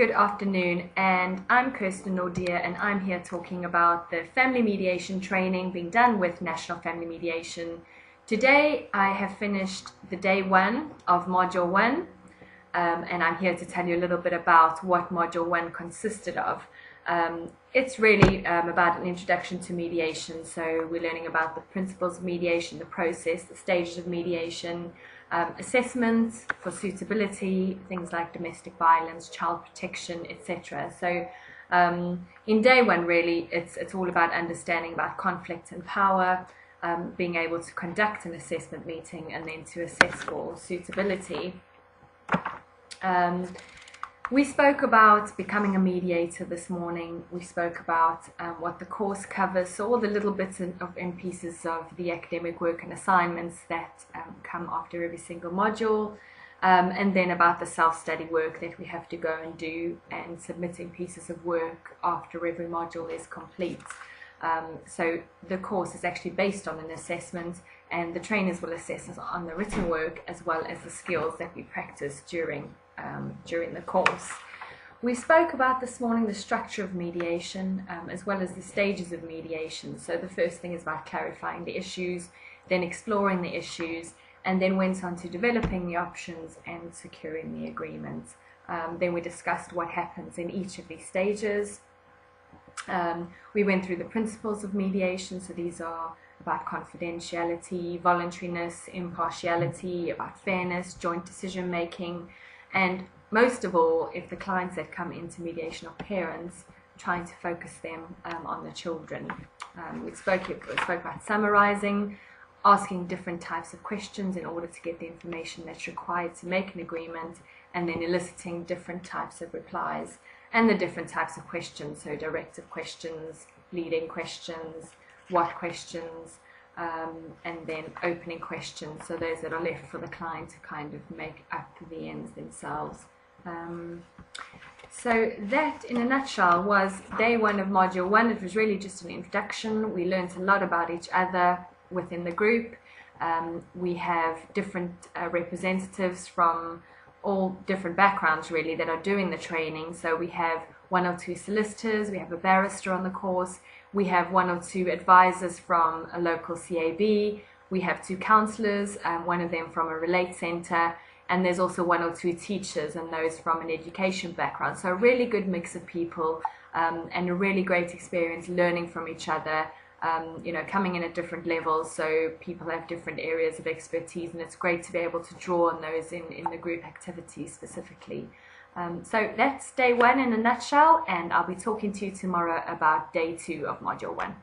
Good afternoon, and I'm Kirsten Nordia, and I'm here talking about the family mediation training being done with National Family Mediation. Today I have finished the day 1 of Module 1, and I'm here to tell you a little bit about what Module 1 consisted of. It's really about an introduction to mediation, so we're learning about the principles of mediation, the process, the stages of mediation, assessments for suitability, things like domestic violence, child protection, etc. So in day 1 really it's all about understanding about conflict and power, being able to conduct an assessment meeting and then to assess for suitability. We spoke about becoming a mediator this morning. We spoke about what the course covers, so all the little bits and pieces of the academic work and assignments that come after every single module, and then about the self-study work that we have to go and do, and submitting pieces of work after every module is complete. So the course is actually based on an assessment, and the trainers will assess us on the written work as well as the skills that we practice during the course. We spoke about this morning the structure of mediation as well as the stages of mediation. So the first thing is about clarifying the issues, then exploring the issues, and then went on to developing the options and securing the agreement. Then we discussed what happens in each of these stages. We went through the principles of mediation, so these are about confidentiality, voluntariness, impartiality, about fairness, joint decision making, and most of all, if the clients that come into mediation are parents, trying to focus them on the children. We spoke about summarizing, asking different types of questions in order to get the information that's required to make an agreement, and then eliciting different types of replies and the different types of questions, so directive questions, leading questions, what questions, and then opening questions, so those that are left for the client to kind of make up the ends themselves. So that in a nutshell was day 1 of module 1. It was really just an introduction. We learned a lot about each other within the group. We have different representatives from all different backgrounds really that are doing the training. So we have 1 or 2 solicitors, we have a barrister on the course, we have 1 or 2 advisors from a local CAB, we have 2 counsellors, one of them from a Relate Centre, and there's also 1 or 2 teachers and those from an education background. So a really good mix of people, and a really great experience learning from each other, coming in at different levels, so people have different areas of expertise, and it's great to be able to draw on those in the group activities specifically. So that's day 1 in a nutshell, and I'll be talking to you tomorrow about day 2 of module 1.